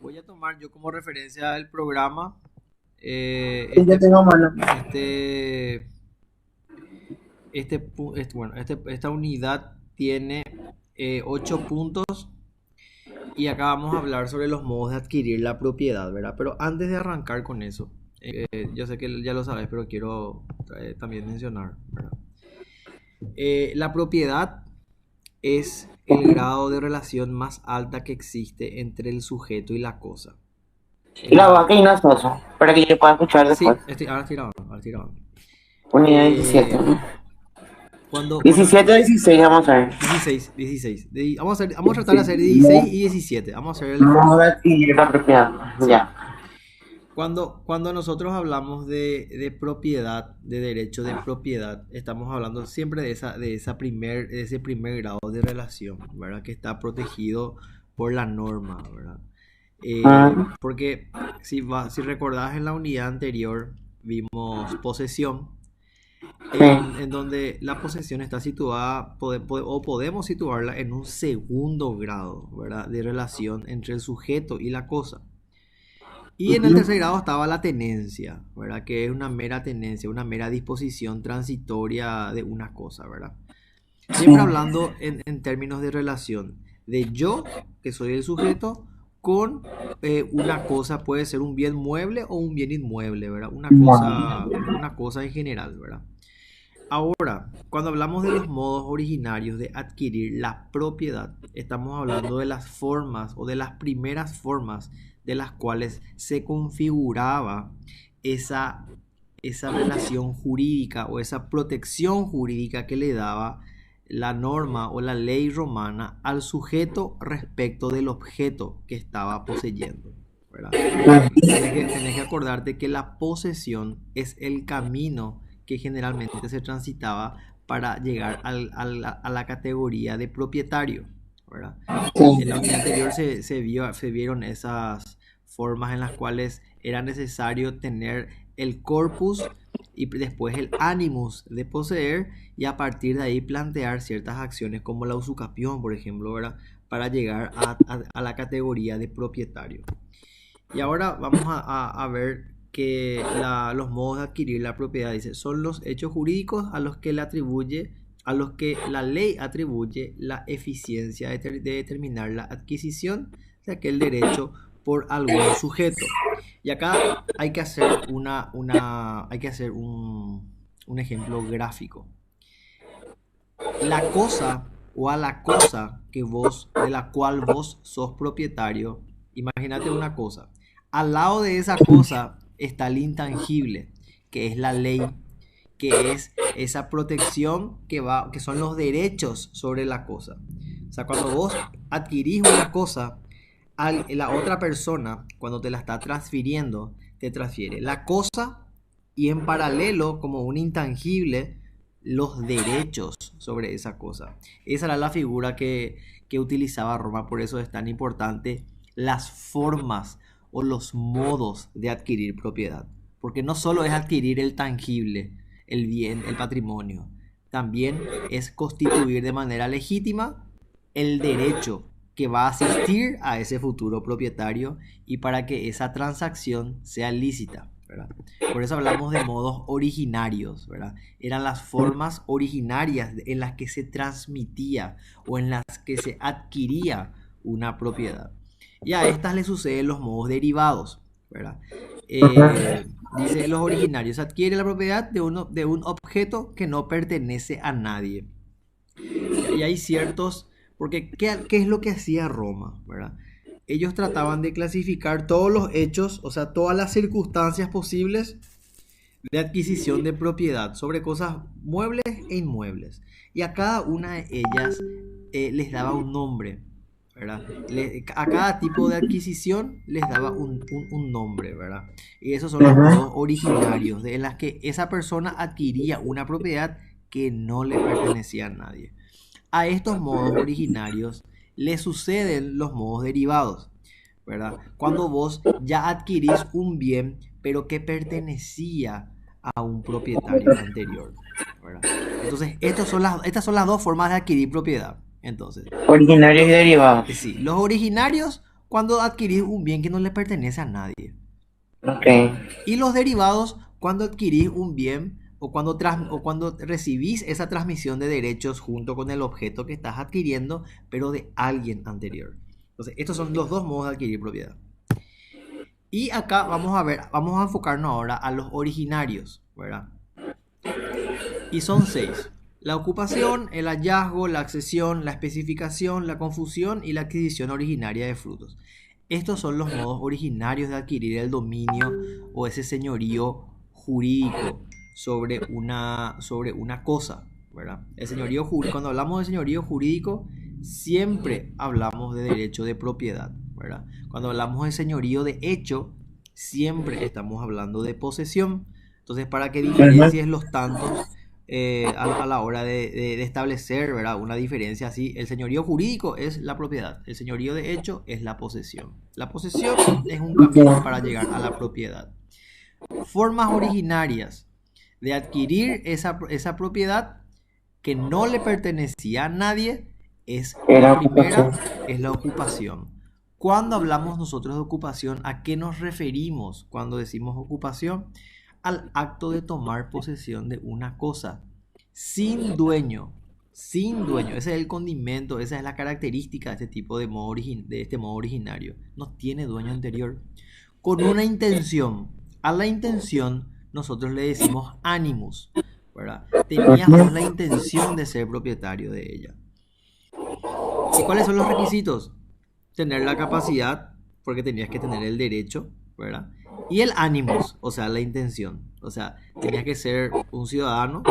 Voy a tomar yo como referencia el programa. Sí, yo tengo mano. Este, bueno, esta unidad tiene 8 puntos y acá vamos a hablar sobre los modos de adquirir la propiedad, ¿verdad? Pero antes de arrancar con eso, yo sé que ya lo sabes, pero quiero también mencionar, ¿verdad? La propiedad es el grado de relación más alta que existe entre el sujeto y la cosa. Es La la, vaca y no soso, para que yo pueda escuchar después. Sí, ahora estoy grabando, ahora estoy grabando. Unidad 17. Eh, cuando 17 o 16 vamos a ver. 16, 16. Vamos a tratar de hacer 16 y 17. Vamos a hacer el Modo esfuerzo. de adquirir la propiedad. Sí. Ya. Cuando nosotros hablamos de propiedad, de derecho de propiedad, estamos hablando siempre de ese primer grado de relación, ¿verdad? Que está protegido por la norma, ¿verdad? Ah, Porque si recordás en la unidad anterior, vimos posesión, sí. en donde la posesión está situada, o podemos situarla en un segundo grado, ¿verdad? De relación entre el sujeto y la cosa. Y en el Ujú. tercer grado estaba la tenencia, ¿verdad? Que es una mera tenencia, una mera disposición transitoria de una cosa, ¿verdad? Sí. Siempre hablando en términos de relación, de yo, que soy el sujeto, con una cosa, puede ser un bien mueble o un bien inmueble, ¿verdad? Bueno. Una cosa en general, ¿verdad? Ahora, cuando hablamos de los modos originarios de adquirir la propiedad, estamos hablando de las formas o de las primeras formas de las cuales se configuraba esa, esa relación jurídica o esa protección jurídica que le daba la norma o la ley romana al sujeto respecto del objeto que estaba poseyendo, ¿verdad? Tenés que acordarte que la posesión es el camino que generalmente se transitaba para llegar a la categoría de propietario, ¿verdad? En la Sí. unidad anterior se vieron esas formas en las cuales era necesario tener el corpus y después el animus de poseer y a partir de ahí plantear ciertas acciones como la usucapión, por ejemplo, ¿verdad? Para llegar a la categoría de propietario. Y ahora vamos a ver que los modos de adquirir la propiedad, dice, son los hechos jurídicos a los que la ley atribuye la eficiencia de determinar la adquisición de aquel derecho por algún sujeto. Y acá hay que hacer hay que hacer un ejemplo gráfico. La cosa o a la cosa de la cual vos sos propietario, imagínate una cosa. Al lado de esa cosa está el intangible, que es la ley, que es esa protección que son los derechos sobre la cosa. O sea, cuando vos adquirís una cosa, la otra persona, cuando te la está transfiriendo, te transfiere la cosa y en paralelo, como un intangible, los derechos sobre esa cosa. Esa era la figura que utilizaba Roma, por eso es tan importante las formas o los modos de adquirir propiedad. Porque no solo es adquirir el tangible, el bien, el patrimonio, también es constituir de manera legítima el derecho que va a asistir a ese futuro propietario y para que esa transacción sea lícita, ¿verdad? Por eso hablamos de modos originarios, ¿verdad? Eran las formas originarias en las que se transmitía o en las que se adquiría una propiedad. Y a estas le suceden los modos derivados, ¿verdad? Ajá. Dice, los originarios adquieren la propiedad de un objeto que no pertenece a nadie. Y hay ciertos, porque ¿qué es lo que hacía Roma? ¿Verdad? Ellos trataban de clasificar todos los hechos, o sea, todas las circunstancias posibles de adquisición de propiedad sobre cosas muebles e inmuebles. Y a cada una de ellas les daba un nombre, ¿verdad? A cada tipo de adquisición les daba un nombre, ¿verdad? Y esos son los modos Ajá. originarios, en las que esa persona adquiría una propiedad que no le pertenecía a nadie. A estos modos originarios le suceden los modos derivados, ¿verdad? Cuando vos ya adquirís un bien, pero que pertenecía a un propietario anterior, ¿verdad? Entonces, estas son las dos formas de adquirir propiedad. Entonces, Originarios y derivados. sí, los originarios cuando adquirís un bien que no le pertenece a nadie. Ok. Y los derivados, cuando adquirís un bien o cuando recibís esa transmisión de derechos junto con el objeto que estás adquiriendo, pero de alguien anterior. Entonces, estos son los dos modos de adquirir propiedad. Y acá vamos a ver, vamos a enfocarnos ahora a los originarios, ¿verdad? Y son 6. La ocupación, el hallazgo, la accesión, la especificación, la confusión y la adquisición originaria de frutos. Estos son los modos originarios de adquirir el dominio o ese señorío jurídico sobre una cosa, ¿verdad? El señorío jurídico, cuando hablamos de señorío jurídico, siempre hablamos de derecho de propiedad, ¿verdad? Cuando hablamos de señorío de hecho, siempre estamos hablando de posesión. Entonces, para que diferencies los tantos a la hora de establecer, ¿verdad?, una diferencia así, el señorío jurídico es la propiedad, el señorío de hecho es la posesión. La posesión es un camino para llegar a la propiedad. Formas originarias de adquirir esa propiedad que no le pertenecía a nadie es la primera, es la ocupación. Cuando hablamos nosotros de ocupación, ¿a qué nos referimos cuando decimos ocupación? Al acto de tomar posesión de una cosa sin dueño, sin dueño. Ese es el condimento, esa es la característica de este tipo de este modo originario. No tiene dueño anterior. Con una intención. A la intención nosotros le decimos animus, ¿verdad? Tenías la intención de ser propietario de ella. ¿Y cuáles son los requisitos? Tener la capacidad, porque tenías que tener el derecho, ¿verdad? Y el animus, o sea, la intención. O sea, tenías que ser un ciudadano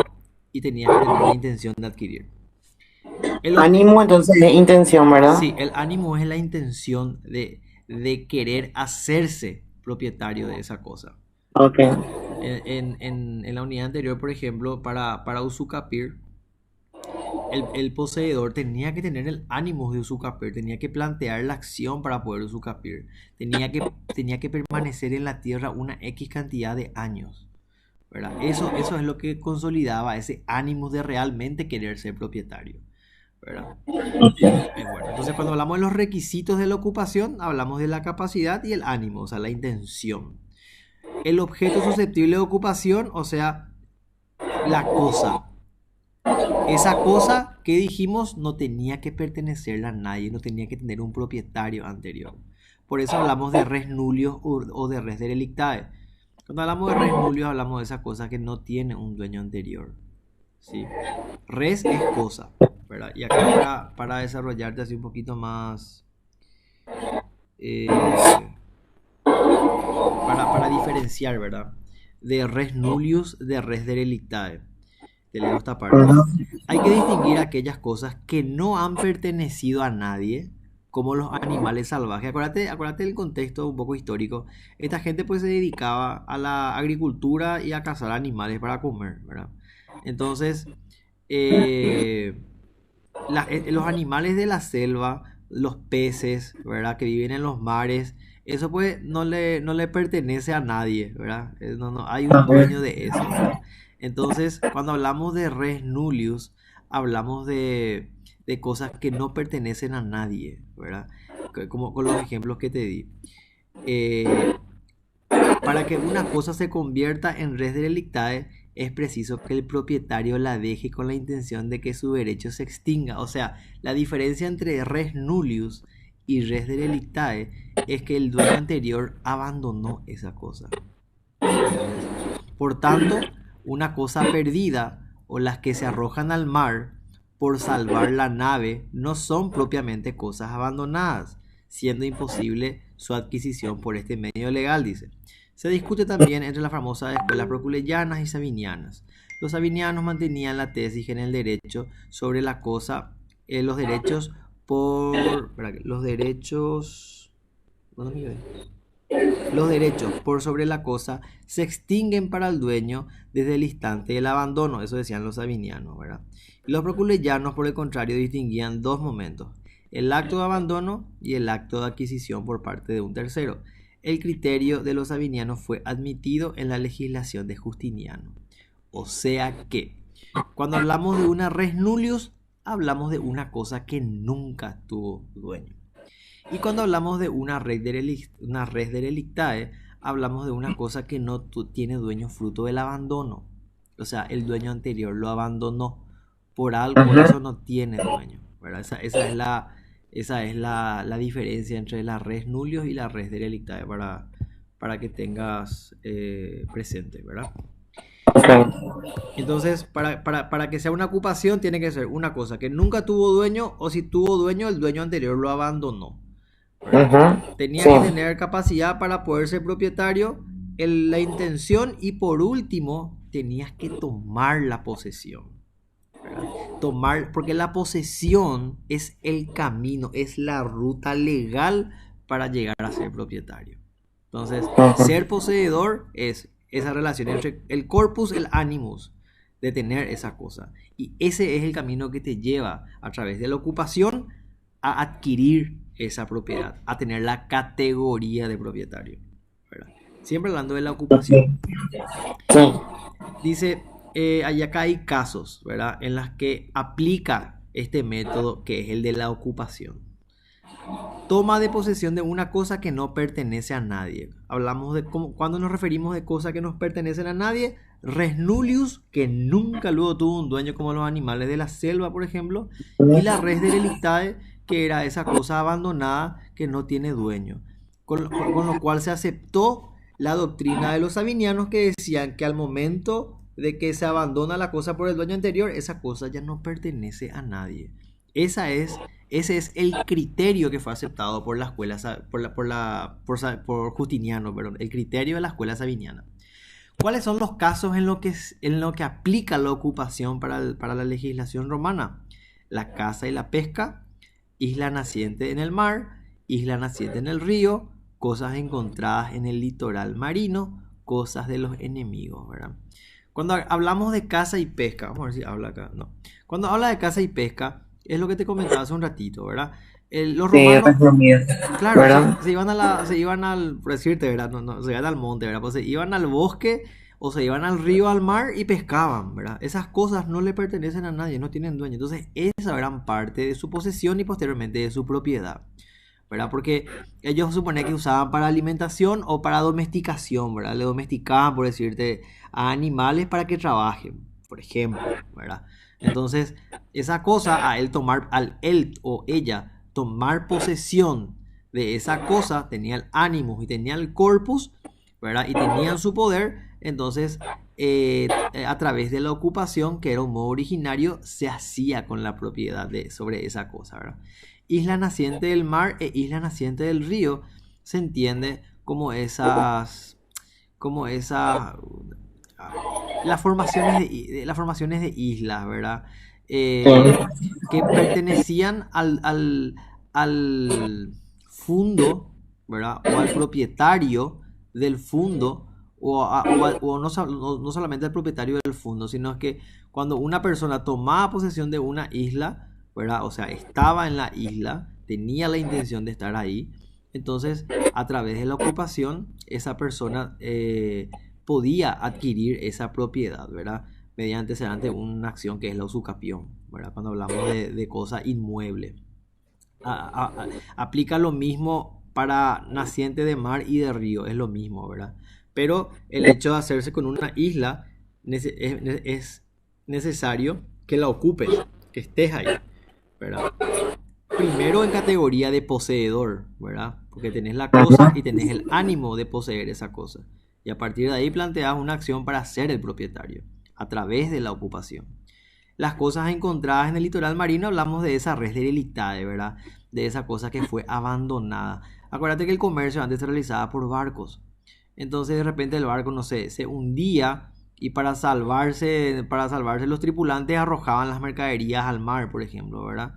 y tenías que tener la intención de adquirir. Ánimo, entonces, es intención, ¿verdad? Sí, el ánimo es la intención de querer hacerse propietario de esa cosa. Ok. En la unidad anterior, por ejemplo, para usucapir, el poseedor tenía que tener el ánimo de usucapir, tenía que plantear la acción para poder usucapir, tenía que permanecer en la tierra una X cantidad de años, ¿verdad? Eso es lo que consolidaba ese ánimo de realmente querer ser propietario, ¿verdad? Bueno, entonces cuando hablamos de los requisitos de la ocupación, hablamos de la capacidad y el ánimo, o sea, la intención. El objeto susceptible de ocupación, o sea, la cosa. Esa cosa que dijimos no tenía que pertenecerle a nadie, no tenía que tener un propietario anterior. Por eso hablamos de res nullius o de res derelictae. Cuando hablamos de res nullius hablamos de esa cosa que no tiene un dueño anterior. ¿Sí? Res es cosa, ¿verdad? Y acá para desarrollarte así un poquito más, para diferenciar, ¿verdad?, de res nullius de res derelictae. Te leo esta parte. Hay que distinguir aquellas cosas que no han pertenecido a nadie, como los animales salvajes. Acuérdate del contexto un poco histórico. Esta gente pues se dedicaba a la agricultura y a cazar animales para comer, ¿verdad? Entonces, los animales de la selva, los peces, ¿verdad?, que viven en los mares, eso pues no le pertenece a nadie, ¿verdad? No hay un dueño de eso, ¿verdad? Entonces, cuando hablamos de res nullius, hablamos de cosas que no pertenecen a nadie, ¿verdad? Como con los ejemplos que te di. Para que una cosa se convierta en res delictae, es preciso que el propietario la deje con la intención de que su derecho se extinga. O sea, la diferencia entre res nullius y res delictae es que el dueño anterior abandonó esa cosa. Por tanto, una cosa perdida o las que se arrojan al mar por salvar la nave no son propiamente cosas abandonadas, siendo imposible su adquisición por este medio legal, dice. Se discute también entre las famosas escuelas proculeyanas y sabinianas. Los sabinianos mantenían la tesis en el derecho sobre la cosa, los derechos por sobre la cosa se extinguen para el dueño desde el instante del abandono. Eso decían los sabinianos, ¿verdad? Y los proculeyanos, por el contrario, distinguían dos momentos: el acto de abandono y el acto de adquisición por parte de un tercero. El criterio de los sabinianos fue admitido en la legislación de Justiniano. O sea que, cuando hablamos de una res nullius, hablamos de una cosa que nunca tuvo dueño. Y cuando hablamos de una res delictae, hablamos de una cosa que no tiene dueño fruto del abandono. O sea, el dueño anterior lo abandonó. Por Ujú. eso no tiene dueño, ¿verdad? Esa es la diferencia entre la res nullius y la res delictae para que tengas presente, ¿verdad? Ok. Entonces, para que sea una ocupación, tiene que ser una cosa que nunca tuvo dueño, o si tuvo dueño, el dueño anterior lo abandonó, ¿verdad? Ujú. Tenía Sí. que tener capacidad para poder ser propietario, la intención, y por último, tenías que tomar la posesión, ¿verdad? Porque la posesión es el camino, es la ruta legal para llegar a ser propietario. Entonces, Ujú. ser poseedor es esa relación entre el corpus, el animus, de tener esa cosa. Y ese es el camino que te lleva a través de la ocupación a adquirir esa propiedad, a tener la categoría de propietario, ¿verdad? Siempre hablando de la ocupación. Ok. Sí. Dice, acá hay casos, ¿verdad? En las que aplica este método que es el de la ocupación. Toma de posesión de una cosa que no pertenece a nadie. Hablamos de cuando nos referimos de cosas que no pertenecen a nadie, res nullius, que nunca luego tuvo un dueño, como los animales de la selva, por ejemplo, y la res delictae, que era esa cosa abandonada que no tiene dueño. Con lo cual se aceptó la doctrina de los sabinianos, que decían que al momento de que se abandona la cosa por el dueño anterior, esa cosa ya no pertenece a nadie. Ese es el criterio que fue aceptado por la escuela, por Justiniano, perdón, el criterio de la escuela sabiniana. ¿Cuáles son los casos en lo que aplica la ocupación para la legislación romana? La caza y la pesca, isla naciente en el mar, isla naciente en el río, cosas encontradas en el litoral marino, cosas de los enemigos, ¿verdad? Cuando hablamos de caza y pesca, vamos a ver si habla acá, no. Cuando habla de caza y pesca, es lo que te comentaba hace un ratito, ¿verdad? Los Sí, romanos, resumido. claro, ¿Verdad? se iban por decirte, ¿verdad? No, se iban al monte, ¿verdad? Pues se iban al bosque o se iban al río, al mar, y pescaban, ¿verdad? Esas cosas no le pertenecen a nadie, no tienen dueño. Entonces, esa eran parte de su posesión y posteriormente de su propiedad, ¿verdad? Porque ellos suponen que usaban para alimentación o para domesticación, ¿verdad? Le domesticaban, por decirte, a animales para que trabajen, por ejemplo, ¿verdad? Entonces, esa cosa, al él o ella tomar posesión de esa cosa, tenía el ánimo y tenía el corpus, ¿verdad? Y tenían su poder. Entonces, a través de la ocupación, que era un modo originario, se hacía con la propiedad sobre esa cosa, ¿verdad? Isla naciente del mar e isla naciente del río se entiende como esas las formaciones de islas, ¿verdad? Sí. Que pertenecían al fundo, ¿verdad? O al propietario del fundo, o no solamente al propietario del fundo, sino que cuando una persona tomaba posesión de una isla, ¿verdad? O sea, estaba en la isla, tenía la intención de estar ahí, entonces a través de la ocupación, esa persona podía adquirir esa propiedad, ¿verdad? Mediante una acción que es la usucapión, ¿verdad? Cuando hablamos de cosa inmueble. Aplica lo mismo para naciente de mar y de río, es lo mismo, ¿verdad? Pero el hecho de hacerse con una isla es necesario que la ocupes, que estés ahí, ¿verdad? Primero en categoría de poseedor, ¿verdad? Porque tenés la cosa y tenés el ánimo de poseer esa cosa. Y a partir de ahí planteas una acción para ser el propietario, a través de la ocupación. Las cosas encontradas en el litoral marino, hablamos de esa res delictae, ¿verdad? De esa cosa que fue abandonada. Acuérdate que el comercio antes se realizaba por barcos. Entonces de repente el barco, no sé, se hundía, y para salvarse los tripulantes arrojaban las mercaderías al mar, por ejemplo, ¿verdad?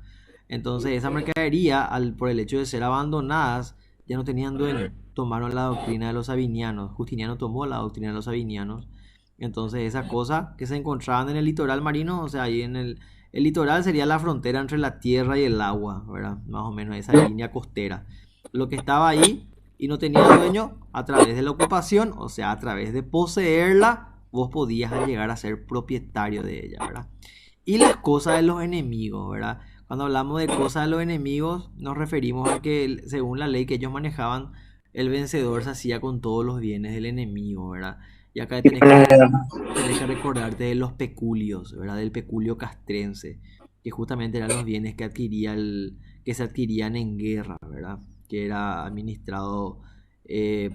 Entonces esa mercadería, por el hecho de ser abandonadas, ya no tenían dueño. Tomaron la doctrina de los sabinianos. Justiniano tomó la doctrina de los sabinianos. Entonces esa cosa que se encontraban en el litoral marino, o sea, ahí el litoral sería la frontera entre la tierra y el agua, ¿verdad? Más o menos esa línea costera. Lo que estaba ahí y no tenía dueño, a través de la ocupación, o sea, a través de poseerla, vos podías llegar a ser propietario de ella, ¿verdad? Y las cosas de los enemigos, ¿verdad? Cuando hablamos de cosas de los enemigos, nos referimos a que según la ley que ellos manejaban, el vencedor se hacía con todos los bienes del enemigo, ¿verdad? Y acá tenés que recordarte de los peculios, ¿verdad? Del peculio castrense, que justamente eran los bienes que se adquirían en guerra, ¿verdad? Que era administrado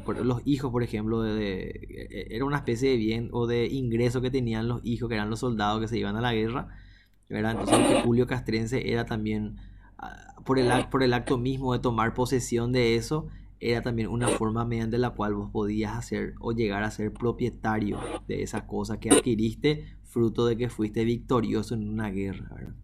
por los hijos, por ejemplo, era una especie de bien o de ingreso que tenían los hijos, que eran los soldados que se iban a la guerra, ¿verdad? Entonces el peculio castrense era también, por el acto mismo de tomar posesión de eso, era también una forma mediante la cual vos podías hacer o llegar a ser propietario de esa cosa que adquiriste fruto de que fuiste victorioso en una guerra, ¿verdad?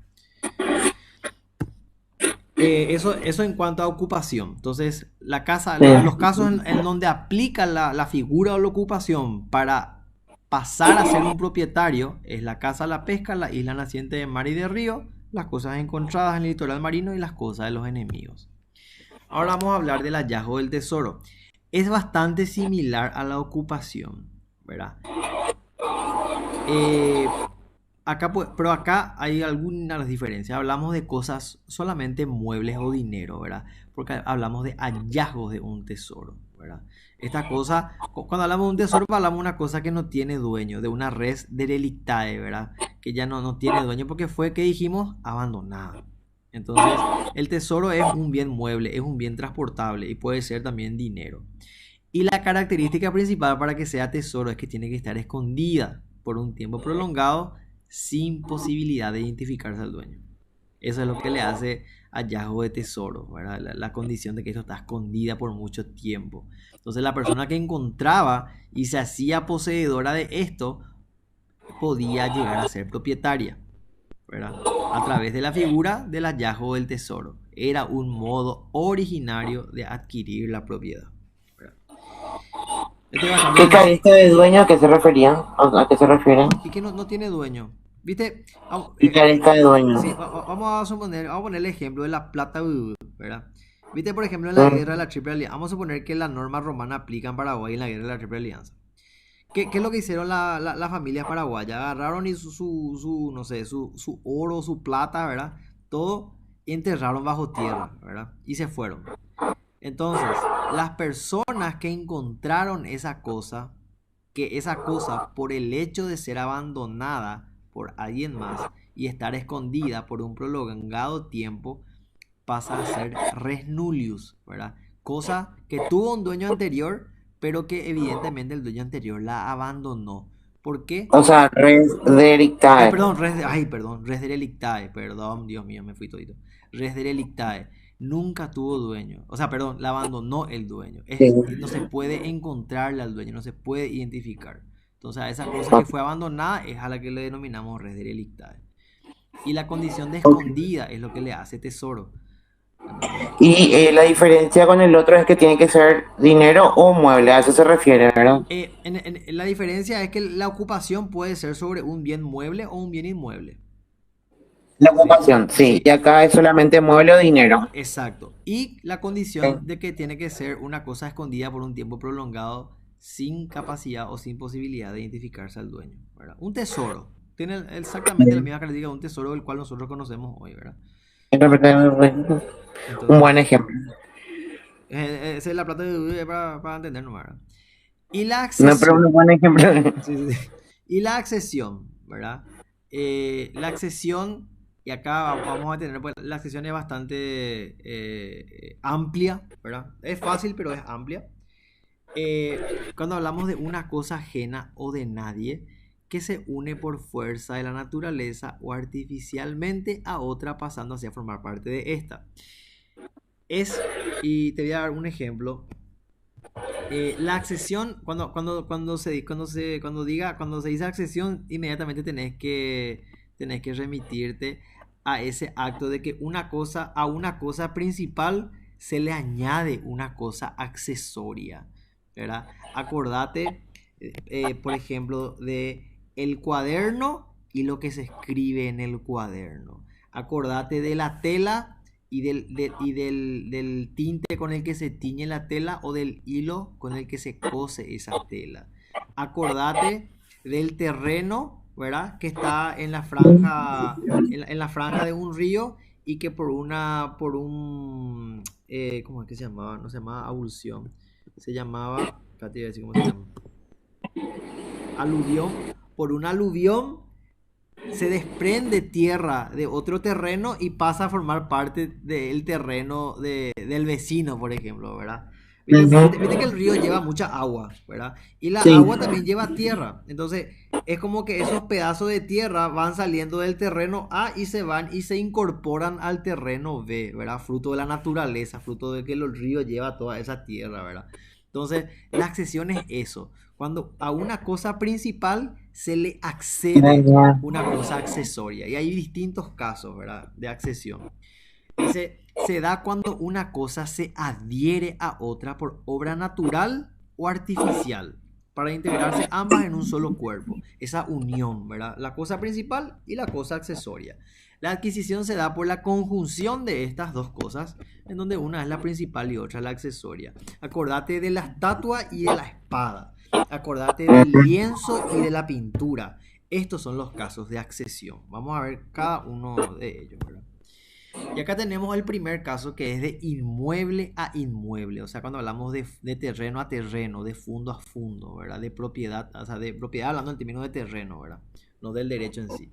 Eso en cuanto a ocupación. Entonces, los casos en donde aplica la figura o la ocupación para pasar a ser un propietario es la caza, la pesca, la isla naciente de mar y de río, las cosas encontradas en el litoral marino y las cosas de los enemigos. Ahora vamos a hablar del hallazgo del tesoro. Es bastante similar a la ocupación, ¿verdad? Pero acá hay algunas diferencias. Hablamos de cosas solamente muebles o dinero, ¿verdad? Porque hablamos de hallazgos de un tesoro, ¿verdad? Esta cosa, cuando hablamos de un tesoro, hablamos de una cosa que no tiene dueño, de una res derelictae, ¿verdad? Que ya no tiene dueño porque fue, que dijimos, abandonada. Entonces, el tesoro es un bien mueble, es un bien transportable y puede ser también dinero. Y la característica principal para que sea tesoro es que tiene que estar escondida por un tiempo prolongado sin posibilidad de identificarse al dueño. Eso es lo que le hace hallazgo de tesoro, ¿verdad? La condición de que esto está escondida por mucho tiempo. Entonces la persona que encontraba y se hacía poseedora de esto podía llegar a ser propietaria, ¿verdad? A través de la figura del hallazgo del tesoro. Era un modo originario de adquirir la propiedad, ¿verdad? ¿Qué carista de dueño a qué se refería? ¿A qué se refiere? Y que no tiene dueño. ¿Viste? ¿Qué carista de dueño? Sí, vamos a poner el ejemplo de la plata, ¿verdad? ¿Viste? Por ejemplo, en la guerra de la Triple Alianza. Vamos a suponer que la norma romana aplica en Paraguay en la guerra de la Triple Alianza. ¿Qué es lo que hicieron las familias paraguayas? Agarraron y no sé, su oro, su plata, ¿verdad? Todo enterraron bajo tierra, ¿verdad? Y se fueron. Entonces, las personas que encontraron esa cosa, por el hecho de ser abandonada por alguien más y estar escondida por un prolongado tiempo, pasa a ser res nullius, ¿verdad? Cosa que tuvo un dueño anterior, pero que evidentemente el dueño anterior la abandonó. ¿Por qué? O sea, res delictae. Res delictae, perdón, Dios mío, me fui todito. Res delictae. Nunca tuvo dueño. O sea, perdón, la abandonó el dueño. Sí. No se puede encontrarle al dueño, no se puede identificar. Entonces, a esa cosa que fue abandonada es a la que le denominamos res delictae. Y la condición de escondida es lo que le hace tesoro. Y la diferencia con el otro es que tiene que ser dinero o mueble, a eso se refiere, ¿verdad? La diferencia es que la ocupación puede ser sobre un bien mueble o un bien inmueble. La ocupación, sí, y acá es solamente mueble o dinero. Exacto. Y la condición de que tiene que ser una cosa escondida por un tiempo prolongado sin capacidad o sin posibilidad de identificarse al dueño, ¿verdad? Un tesoro. Tiene exactamente la misma característica de un tesoro del cual nosotros conocemos hoy, ¿verdad? Entonces, un buen ejemplo. Esa es la plata para entendernos, ¿verdad? Y la accesión. No, pero un buen ejemplo. Sí. Y la accesión, ¿verdad? La accesión, y acá vamos a tener, pues, la accesión es bastante amplia, ¿verdad? Es fácil, pero es amplia. Cuando hablamos de una cosa ajena o de nadie que se une por fuerza de la naturaleza o artificialmente a otra pasando así a formar parte de esta. Y te voy a dar un ejemplo. La accesión, cuando se dice accesión, inmediatamente tenés que remitirte a ese acto de que a una cosa principal se le añade una cosa accesoria, ¿verdad? Acordate, por ejemplo, de el cuaderno y lo que se escribe en el cuaderno. Acordate de la tela y del tinte con el que se tiñe la tela o del hilo con el que se cose esa tela. Acordate del terreno, ¿verdad? Que está en la franja de un río y que ¿cómo es que se llamaba? No se llamaba abulsión, se llamaba, espérate, voy a decir cómo se llama, aluvión, por un aluvión se desprende tierra de otro terreno y pasa a formar parte del terreno del vecino, por ejemplo, ¿verdad? Viste que el río lleva mucha agua, ¿verdad? Y la Sí. agua también lleva tierra. Entonces, es como que esos pedazos de tierra van saliendo del terreno A y se van y se incorporan al terreno B, ¿verdad? Fruto de la naturaleza, fruto de que el río lleva toda esa tierra, ¿verdad? Entonces, la accesión es eso. Cuando a una cosa principal se le accede una cosa accesoria. Y hay distintos casos, ¿verdad? De accesión. Dice, se da cuando una cosa se adhiere a otra por obra natural o artificial, para integrarse ambas en un solo cuerpo. Esa unión, ¿verdad? La cosa principal y la cosa accesoria. La adquisición se da por la conjunción de estas dos cosas, en donde una es la principal y otra la accesoria. Acordate de la estatua y de la espada. Acordate del lienzo y de la pintura. Estos son los casos de accesión. Vamos a ver cada uno de ellos, ¿verdad? Y acá tenemos el primer caso, que es de inmueble a inmueble. O sea, cuando hablamos de terreno a terreno, de fondo a fondo, ¿verdad? De propiedad, o sea, de propiedad hablando en términos de terreno, ¿verdad? No del derecho en sí.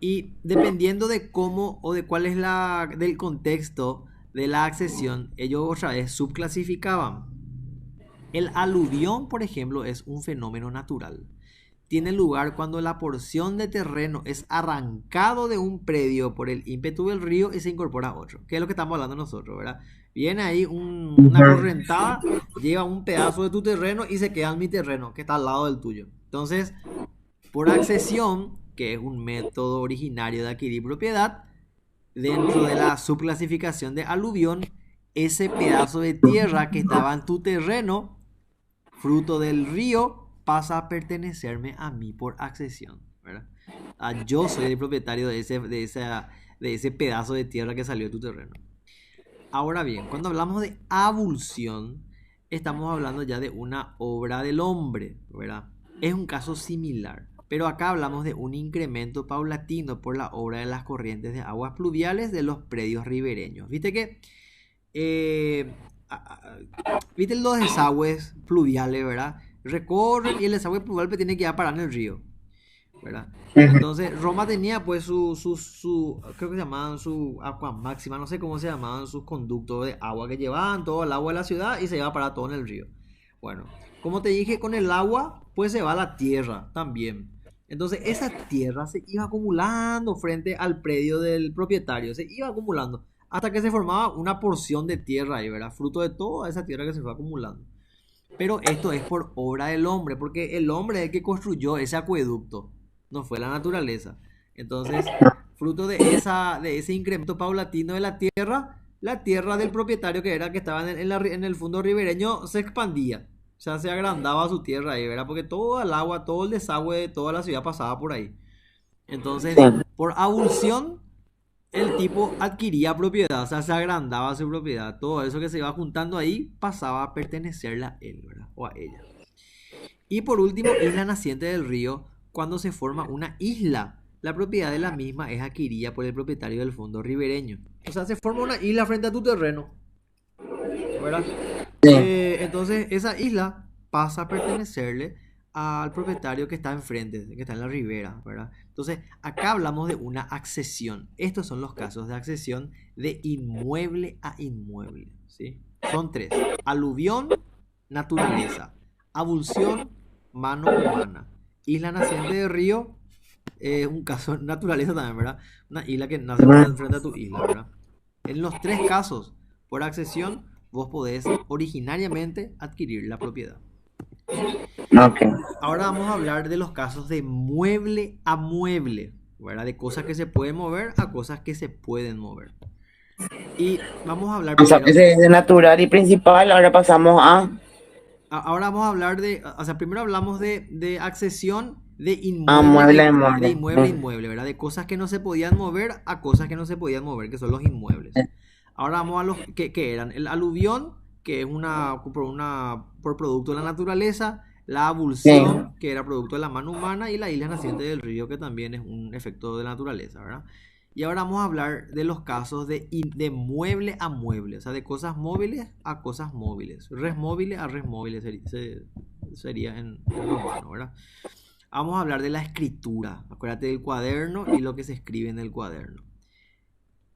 Y dependiendo de cómo o de cuál es del contexto de la accesión, ellos otra vez subclasificaban. El aluvión, por ejemplo, es un fenómeno natural. Tiene lugar cuando la porción de terreno es arrancado de un predio por el ímpetu del río y se incorpora a otro, que es lo que estamos hablando nosotros, ¿verdad? Viene ahí una correntada, lleva un pedazo de tu terreno y se queda en mi terreno, que está al lado del tuyo. Entonces, por accesión, que es un método originario de adquirir propiedad, dentro de la subclasificación de aluvión, ese pedazo de tierra que estaba en tu terreno, fruto del río, pasa a pertenecerme a mí por accesión, ¿verdad? Yo soy el propietario de ese pedazo de tierra que salió de tu terreno. Ahora bien, cuando hablamos de avulsión, estamos hablando ya de una obra del hombre, ¿verdad? Es un caso similar, pero acá hablamos de un incremento paulatino por la obra de las corrientes de aguas pluviales de los predios ribereños. Viste que viste los desagües pluviales, ¿verdad? Recorren y el desagüe pluvial tiene que ir a parar en el río, ¿verdad? Entonces Roma tenía pues creo que se llamaban su aqua máxima, no sé cómo se llamaban, sus conductos de agua que llevaban todo el agua de la ciudad y se iba a parar todo en el río. Bueno, como te dije, con el agua pues se va la tierra también. Entonces esa tierra se iba acumulando frente al predio del propietario, se iba acumulando hasta que se formaba una porción de tierra ahí, ¿verdad? Fruto de toda esa tierra que se fue acumulando. Pero esto es por obra del hombre, porque el hombre es el que construyó ese acueducto, no fue la naturaleza. Entonces, fruto de ese incremento paulatino de la tierra del propietario que estaba en el fondo ribereño se expandía. O sea, se agrandaba su tierra ahí, ¿verdad? Porque todo el agua, todo el desagüe de toda la ciudad pasaba por ahí. Entonces, por avulsión, el tipo adquiría propiedad, o sea, se agrandaba su propiedad. Todo eso que se iba juntando ahí pasaba a pertenecerle a él, ¿verdad? O a ella. Y por último, isla naciente del río, cuando se forma una isla. La propiedad de la misma es adquirida por el propietario del fondo ribereño. O sea, se forma una isla frente a tu terreno, ¿verdad? Entonces, esa isla pasa a pertenecerle al propietario que está enfrente, que está en la ribera, ¿verdad? Entonces, acá hablamos de una accesión. Estos son los casos de accesión de inmueble a inmueble, ¿sí? Son tres: aluvión, naturaleza; avulsión, mano humana; isla naciente de río, un caso de naturaleza también, ¿verdad? Una isla que nace frente a tu isla, ¿verdad? En los tres casos, por accesión, vos podés originariamente adquirir la propiedad. Okay. Ahora vamos a hablar de los casos de mueble a mueble, ¿verdad? De cosas que se pueden mover a cosas que se pueden mover. Y vamos a hablar O sea, primero. ese es de natural y principal, ahora pasamos a... Ahora vamos a hablar o sea, primero hablamos de accesión de a inmueble, mueble a de mueble. inmueble a inmueble, ¿verdad? De cosas que no se podían mover a cosas que no se podían mover, que son los inmuebles. Ahora vamos a los que eran el aluvión, que es por producto de la naturaleza; la avulsión, que era producto de la mano humana; y la isla naciente del río, que también es un efecto de la naturaleza, ¿verdad? Y ahora vamos a hablar de los casos de mueble a mueble, o sea, de cosas móviles a cosas móviles. Res móviles a res móviles sería en romano, ¿verdad? Vamos a hablar de la escritura. Acuérdate del cuaderno y lo que se escribe en el cuaderno.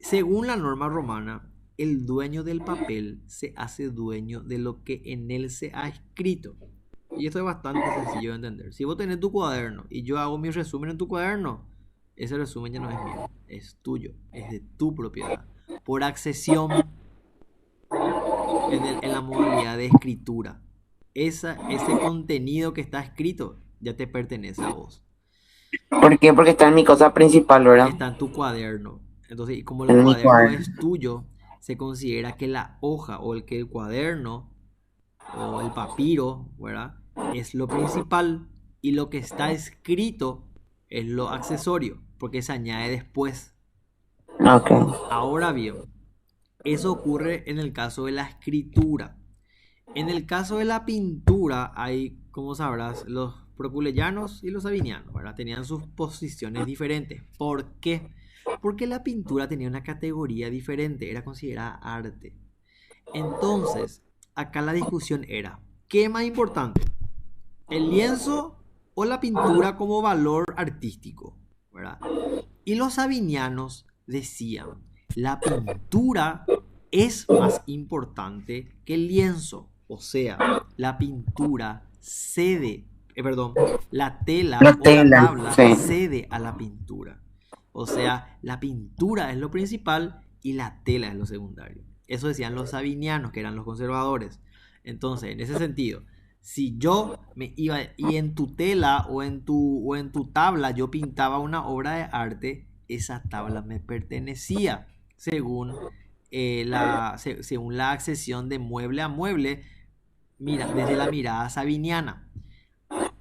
Según la norma romana, el dueño del papel se hace dueño de lo que en él se ha escrito. Y esto es bastante sencillo de entender. Si vos tenés tu cuaderno y yo hago mi resumen en tu cuaderno, ese resumen ya no es mío, es tuyo, es de tu propiedad. Por accesión en la modalidad de escritura. Ese contenido que está escrito ya te pertenece a vos. ¿Por qué? Porque está en mi cosa principal, ¿verdad? Está en tu cuaderno. Entonces, y como el En mi cuaderno cuaderno. es tuyo, se considera que la hoja o que el cuaderno o el papiro, ¿verdad? Es lo principal y lo que está escrito es lo accesorio, porque se añade después. Ok. Ahora bien, eso ocurre en el caso de la escritura. En el caso de la pintura hay, como sabrás, los proculeyanos y los sabinianos, ¿verdad? Tenían sus posiciones diferentes. ¿Por qué? Porque la pintura tenía una categoría diferente, era considerada arte. Entonces, acá la discusión era, ¿qué es más importante? ¿El lienzo o la pintura como valor artístico? ¿Verdad? Y los sabinianos decían, la pintura es más importante que el lienzo. O sea, la pintura la tela La o la tela, tabla sí. cede a la pintura. O sea, la pintura es lo principal y la tela es lo secundario. Eso decían los sabinianos, que eran los conservadores. Entonces, en ese sentido, si yo me iba y en tu tela o en tu tabla yo pintaba una obra de arte, esa tabla me pertenecía según según la accesión de mueble a mueble, mira, desde la mirada sabiniana.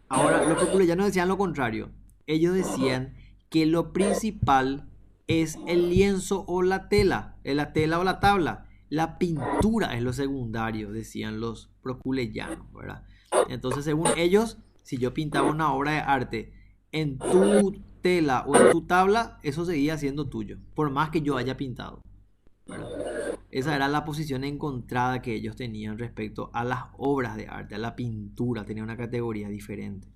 Ahora, los proculeyanos decían lo contrario. Ellos decían que lo principal es el lienzo o la tela o la tabla. La pintura es lo secundario, decían los proculeyanos, ¿verdad? Entonces, según ellos, si yo pintaba una obra de arte en tu tela o en tu tabla, eso seguía siendo tuyo, por más que yo haya pintado, ¿verdad? Esa era la posición encontrada que ellos tenían respecto a las obras de arte, a la pintura, tenía una categoría diferente.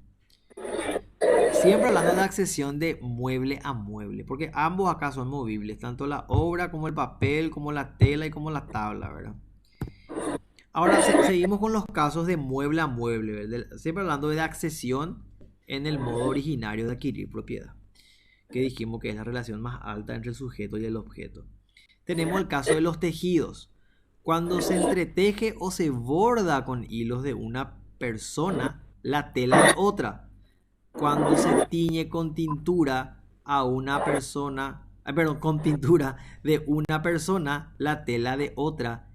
Siempre hablando de la accesión de mueble a mueble, porque ambos acá son movibles, tanto la obra como el papel, como la tela y como la tabla, ¿verdad? Ahora seguimos con los casos de mueble a mueble, ¿verdad? Siempre hablando de accesión en el modo originario de adquirir propiedad, que dijimos que es la relación más alta entre el sujeto y el objeto. Tenemos el caso de los tejidos. Cuando se entreteje o se borda con hilos de una persona la tela de otra. Cuando se tiñe con tintura a una persona, con tintura de una persona la tela de otra,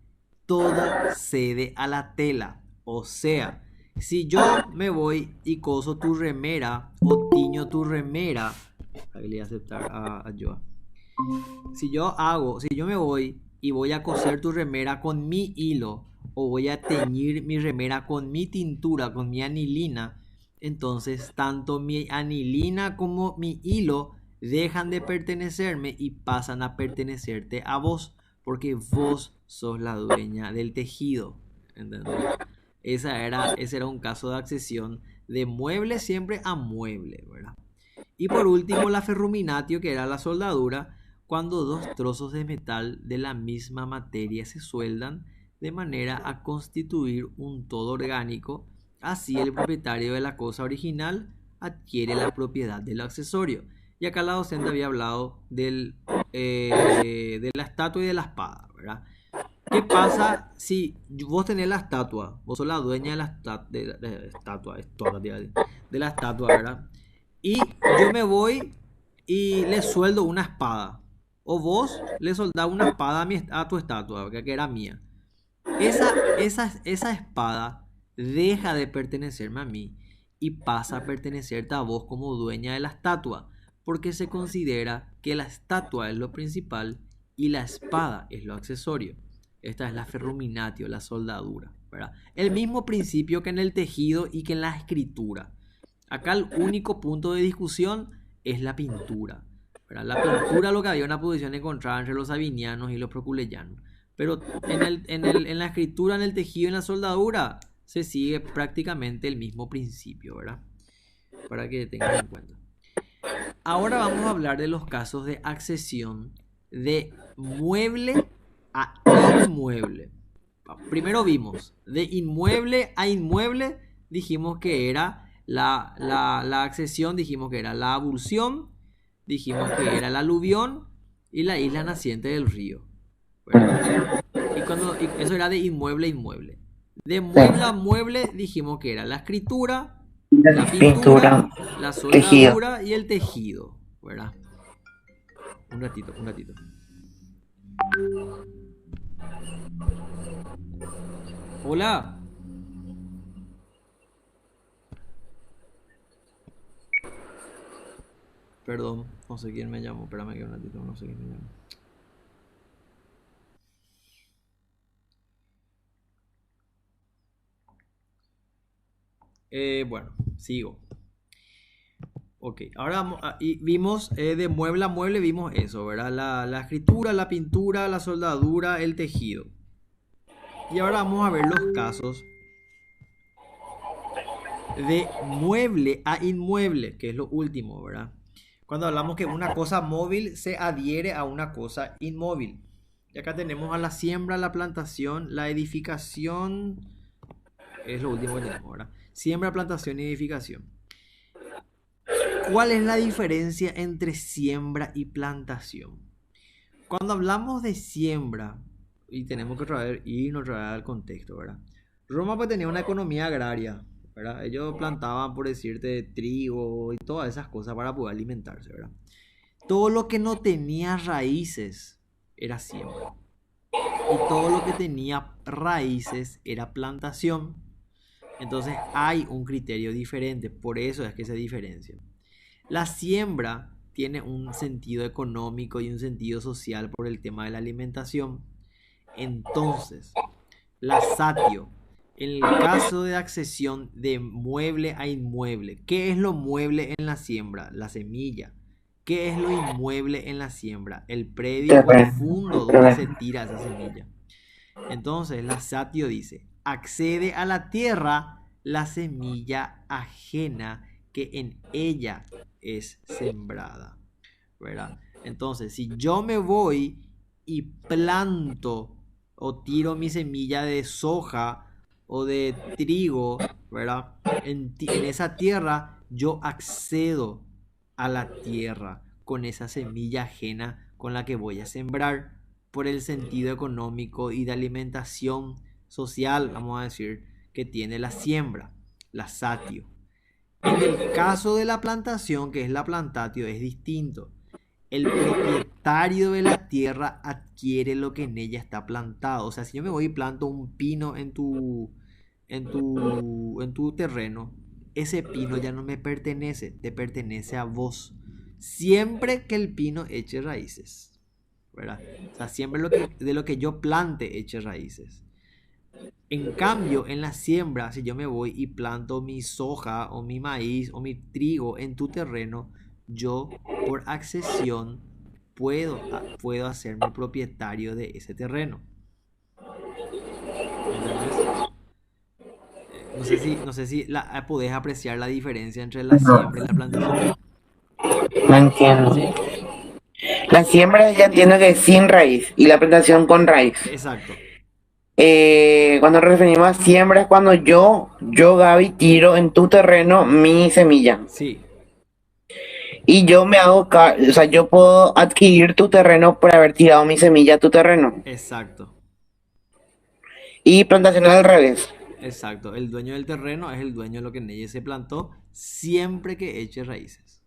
todo cede a la tela. O sea, si yo me voy y coso tu remera o tiño tu remera, ahí le voy a aceptar a Joa. Si yo me voy y voy a coser tu remera con mi hilo o voy a teñir mi remera con mi tintura, con mi anilina, entonces tanto mi anilina como mi hilo dejan de pertenecerme y pasan a pertenecerte a vos, porque vos sos la dueña del tejido. ¿Entendés? Ese era un caso de accesión de mueble siempre a mueble, ¿verdad? Y por último, la ferruminatio, que era la soldadura, cuando dos trozos de metal de la misma materia se sueldan de manera a constituir un todo orgánico. Así el propietario de la cosa original adquiere la propiedad del accesorio. Y acá la docente había hablado de la estatua y de la espada, ¿verdad? ¿Qué pasa si vos tenés la estatua? Vos sos la dueña de la estatua, ¿verdad? Y yo me voy y le sueldo una espada. O vos le soldás una espada a tu estatua, que era mía. Esa espada deja de pertenecerme a mí y pasa a pertenecerte a vos como dueña de la estatua, porque se considera que la estatua es lo principal y la espada es lo accesorio. Esta es la ferruminatio, la soldadura, ¿verdad? El mismo principio que en el tejido y que en la escritura. Acá el único punto de discusión es la pintura. ¿verdad? La pintura lo que había una posición encontrada entre los sabinianos y los proculeyanos. Pero en la escritura, en el tejido, en la soldadura, se sigue prácticamente el mismo principio, ¿verdad? Para que tengan en cuenta. Ahora vamos a hablar de los casos de accesión de mueble a inmueble. Primero vimos, de inmueble a inmueble, dijimos que era la accesión, dijimos que era la abulsión, dijimos que era el aluvión y la isla naciente del río, ¿verdad? Y eso era de inmueble a inmueble. De mueble a mueble dijimos que era la escritura, la pintura, la tejido. soldadura y el tejido, ¿verdad? Un ratito, un ratito. Hola. Perdón, no sé quién me llamó. Espérame que un ratito, no sé quién me llamó. Bueno, sigo. Ok, ahora y vimos de mueble a mueble, vimos eso, ¿verdad? La escritura, la pintura, la soldadura, el tejido. Y ahora vamos a ver los casos de mueble a inmueble, que es lo último, ¿verdad? Cuando hablamos que una cosa móvil se adhiere a una cosa inmóvil. Y acá tenemos a la siembra, la plantación, la edificación. Es lo último que tenemos, ¿verdad? Siembra, plantación y edificación. ¿Cuál es la diferencia entre siembra y plantación? Cuando hablamos de siembra, y tenemos que irnos otra vez al contexto, ¿verdad? Roma pues tenía una economía agraria, ¿verdad? Ellos plantaban, por decirte, trigo y todas esas cosas para poder alimentarse, ¿verdad? Todo lo que no tenía raíces era siembra. Y todo lo que tenía raíces era plantación. Entonces hay un criterio diferente, por eso es que se diferencian. La siembra tiene un sentido económico y un sentido social por el tema de la alimentación. Entonces, la satio, en el caso de accesión de mueble a inmueble, ¿qué es lo mueble en la siembra? La semilla. ¿Qué es lo inmueble en la siembra? El predio o el fondo donde se tira esa semilla. Entonces, la satio dice, accede a la tierra la semilla ajena que en ella es sembrada, ¿verdad? Entonces, si yo me voy y planto o tiro mi semilla de soja o de trigo, ¿verdad? En esa tierra yo accedo a la tierra con esa semilla ajena con la que voy a sembrar por el sentido económico y de alimentación social, vamos a decir, que tiene la siembra, la satio. En el caso de la plantación, que es la plantatio, es distinto. El propietario de la tierra adquiere lo que en ella está plantado. O sea, si yo me voy y planto un pino en tu terreno, ese pino ya no me pertenece, te pertenece a vos. Siempre que el pino eche raíces, ¿verdad? O sea, siempre de lo que yo plante eche raíces. En cambio, en la siembra, si yo me voy y planto mi soja o mi maíz o mi trigo en tu terreno, yo por accesión puedo hacerme propietario de ese terreno. ¿Entendés? No sé si podés apreciar la diferencia entre la siembra y la plantación. No entiendo. ¿Sí? La siembra ya entiendo que es sin raíz y la plantación con raíz. Exacto. Cuando nos referimos a siembra es cuando yo, Gaby, tiro en tu terreno mi semilla. Sí, Y yo me hago, o sea, yo puedo adquirir tu terreno por haber tirado mi semilla a tu terreno. exacto. Y plantación es al revés. Exacto. El dueño del terreno es el dueño de lo que en ella se plantó siempre que eche raíces.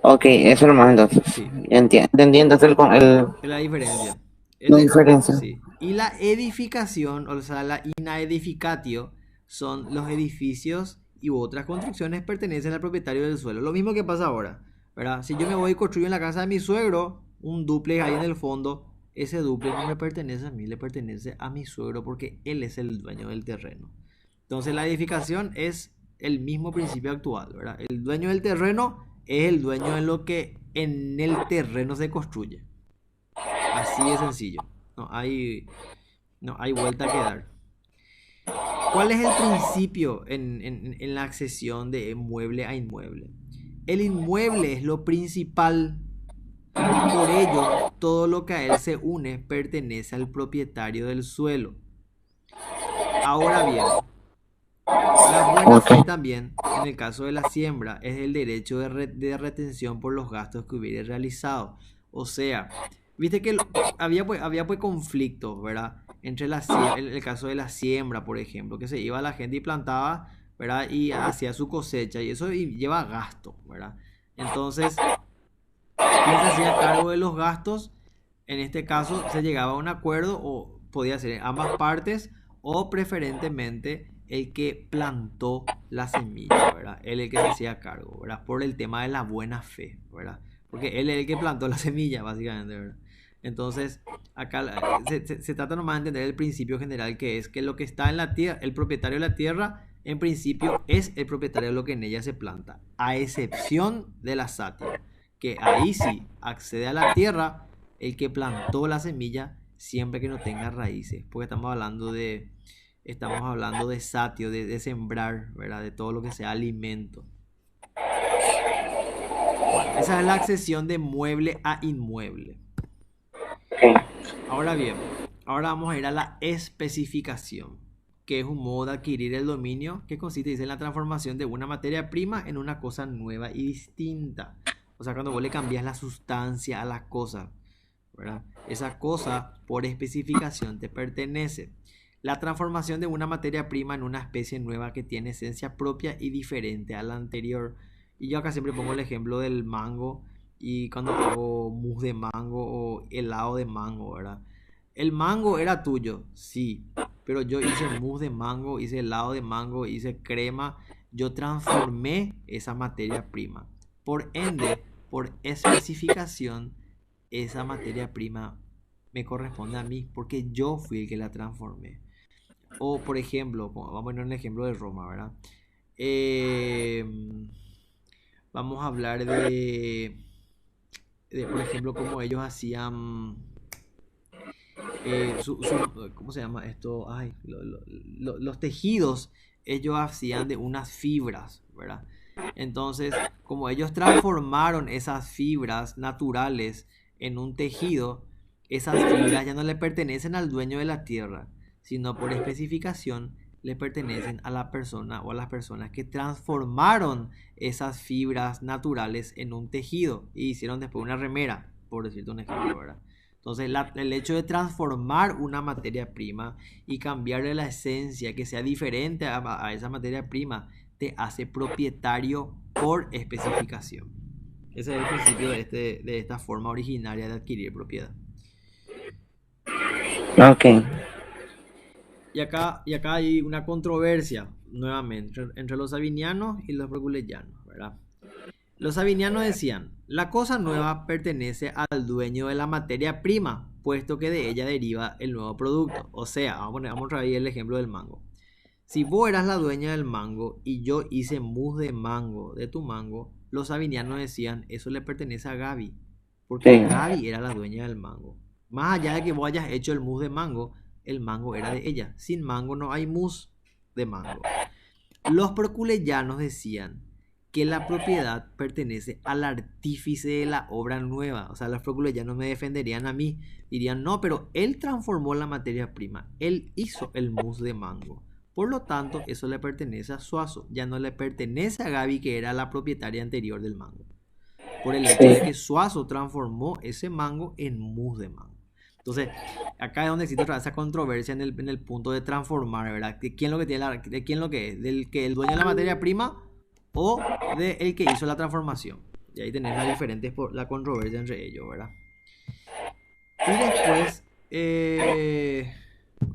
Ok, eso nomás entonces. Sí. Entendí entonces Es la diferencia. la diferencia. Sí. Y la edificación, o sea, la inaedificatio, son los edificios y otras construcciones pertenecen al propietario del suelo. Lo mismo que pasa ahora, ¿verdad? Si yo me voy y construyo en la casa de mi suegro un dúplex ahí en el fondo, ese dúplex no me pertenece a mí, le pertenece a mi suegro porque él es el dueño del terreno. Entonces la edificación es el mismo principio actual, ¿verdad? El dueño del terreno es el dueño de lo que en el terreno se construye. Así de sencillo. No hay vuelta que dar. ¿Cuál es el principio en la accesión de mueble a inmueble? El inmueble es lo principal y por ello todo lo que a él se une pertenece al propietario del suelo. Ahora bien, la buena fe Ok. también, en el caso de la siembra, es el derecho de retención por los gastos que hubiere realizado. O sea, viste que había pues conflictos, ¿verdad? Entre el caso de la siembra, por ejemplo, que se iba la gente y plantaba, ¿verdad? Y hacía su cosecha y eso lleva gasto, ¿verdad? Entonces, ¿quién se hacía cargo de los gastos? En este caso se llegaba a un acuerdo o podía ser ambas partes o preferentemente el que plantó la semilla, ¿verdad? Él el que se hacía cargo, ¿verdad? Por el tema de la buena fe, ¿verdad? Porque él es el que plantó la semilla, básicamente, ¿verdad? Entonces, acá se trata nomás de entender el principio general que es que lo que está en la tierra, el propietario de la tierra, en principio es el propietario de lo que en ella se planta, a excepción de la sátira que ahí sí accede a la tierra el que plantó la semilla siempre que no tenga raíces, porque estamos hablando de satio, de sembrar, ¿verdad? De todo lo que sea alimento. Bueno, esa es la accesión de mueble a inmueble. Ok. Ahora bien, ahora vamos a ir a la especificación, que es un modo de adquirir el dominio que consiste, dice, en la transformación de una materia prima en una cosa nueva y distinta. O sea, cuando vos le cambias la sustancia a la cosa, ¿verdad? Esa cosa por especificación te pertenece. La transformación de una materia prima en una especie nueva que tiene esencia propia y diferente a la anterior. Y yo acá siempre pongo el ejemplo del mango y cuando hago mousse de mango o helado de mango, ¿verdad? El mango era tuyo, sí, pero yo hice mousse de mango, hice helado de mango, hice crema, yo transformé esa materia prima. Por ende, por especificación, esa materia prima me corresponde a mí porque yo fui el que la transformé. O por ejemplo, vamos a poner un ejemplo de Roma, ¿verdad? Eh, Vamos a hablar por ejemplo, cómo ellos hacían, ¿cómo se llama esto? Ay, los tejidos, ellos hacían de unas fibras, ¿verdad? Entonces, como ellos transformaron esas fibras naturales en un tejido, esas fibras ya no le pertenecen al dueño de la tierra, sino por especificación le pertenecen a la persona o a las personas que transformaron esas fibras naturales en un tejido y hicieron después una remera, por decirte un ejemplo, ¿verdad? Entonces, el hecho de transformar una materia prima y cambiarle la esencia, que sea diferente a esa materia prima, te hace propietario por especificación. Ese es el principio de esta forma originaria de adquirir propiedad. Ok. Y acá hay una controversia, nuevamente, entre los sabinianos y los proculeyanos, ¿verdad? Los sabinianos decían, la cosa nueva pertenece al dueño de la materia prima, puesto que de ella deriva el nuevo producto. O sea, vamos a traer el ejemplo del mango. Si vos eras la dueña del mango y yo hice mousse de mango de tu mango, los sabinianos decían, eso le pertenece a Gaby, porque Sí. Gaby era la dueña del mango. Más allá de que vos hayas hecho el mousse de mango, el mango era de ella. Sin mango no hay mousse de mango. Los proculeyanos decían que la propiedad pertenece al artífice de la obra nueva. O sea, los proculeyanos me defenderían a mí. Dirían, no, pero él transformó la materia prima. Él hizo el mousse de mango. Por lo tanto, eso le pertenece a Suazo. Ya no le pertenece a Gaby, que era la propietaria anterior del mango. Por el hecho de Sí. que Suazo transformó ese mango en mousse de mango. Entonces, acá es donde existe otra vez esa controversia en el punto de transformar, ¿verdad? ¿De quién lo que tiene de quién lo que es? ¿Del que el dueño de la materia prima o del que hizo la transformación? Y ahí tenemos las diferentes por la controversia entre ellos, ¿verdad? Y después,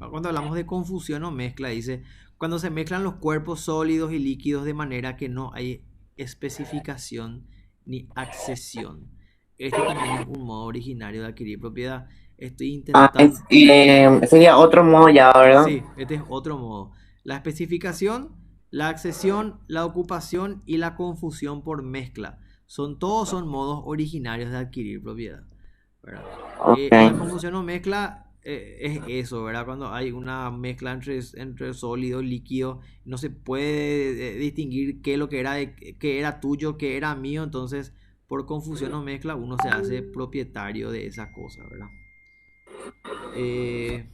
cuando hablamos de confusión o mezcla, dice, cuando se mezclan los cuerpos sólidos y líquidos de manera que no hay especificación ni accesión. Este también es un modo originario de adquirir propiedad. Estoy intentando... Sería otro modo ya, ¿verdad? Sí, este es otro modo. La especificación, la accesión, la ocupación y la confusión por mezcla Todos son modos originarios de adquirir propiedad, ¿verdad? Ok. La confusión o mezcla es eso, ¿verdad? Cuando hay una mezcla entre sólido y líquido, no se puede distinguir qué es lo que era, qué era tuyo, qué era mío, entonces por confusión o mezcla uno se hace propietario de esa cosa, ¿verdad? Eh,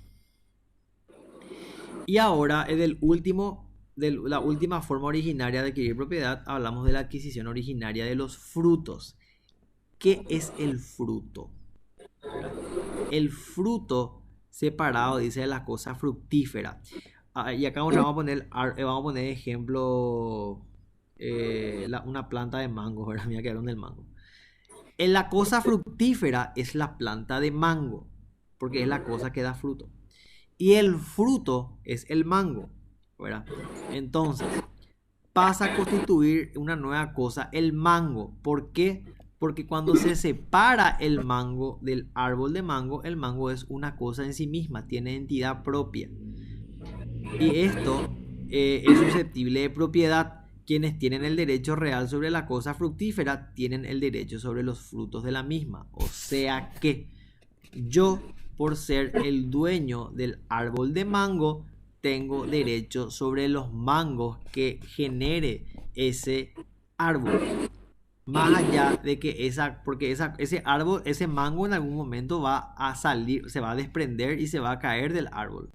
y ahora, de la última forma originaria de adquirir propiedad, hablamos de la adquisición originaria de los frutos. ¿Qué es el fruto? ¿Verdad? El fruto separado, dice, de la cosa fructífera. Y acá vamos a poner ejemplo, una planta de mango, ¿verdad? Mira que hablaron del mango. En la cosa fructífera es la planta de mango, porque es la cosa que da fruto. Y el fruto es el mango, ¿verdad? Entonces, pasa a constituir una nueva cosa, el mango. ¿Por qué? Porque cuando se separa el mango del árbol de mango, el mango es una cosa en sí misma, tiene entidad propia. Y esto es susceptible de propiedad. Quienes tienen el derecho real sobre la cosa fructífera tienen el derecho sobre los frutos de la misma. O sea que yo, por ser el dueño del árbol de mango, tengo derecho sobre los mangos que genere ese árbol. Más allá de que porque ese árbol, ese mango en algún momento va a salir, se va a desprender y se va a caer del árbol.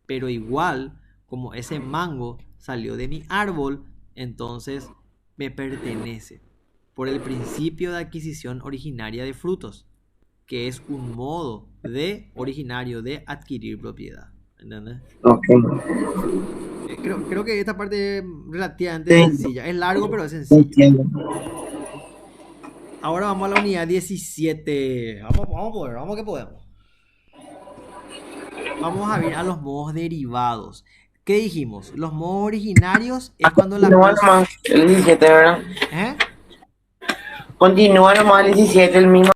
Pero igual, como ese mango salió de mi árbol, entonces me pertenece por el principio de adquisición originaria de frutos, que es un modo originario de adquirir propiedad. ¿Entendés? Ok. Creo que esta parte es relativamente Sí, sencilla. Es largo, pero es sencillo. entiendo. Ahora vamos a la unidad 17. Vamos que podemos. Vamos a ver a los modos derivados. ¿Qué dijimos? Los modos originarios es cuando la Continúa cosa... nomás el 17, ¿verdad? ¿Eh? Continúa nomás el 17, el mismo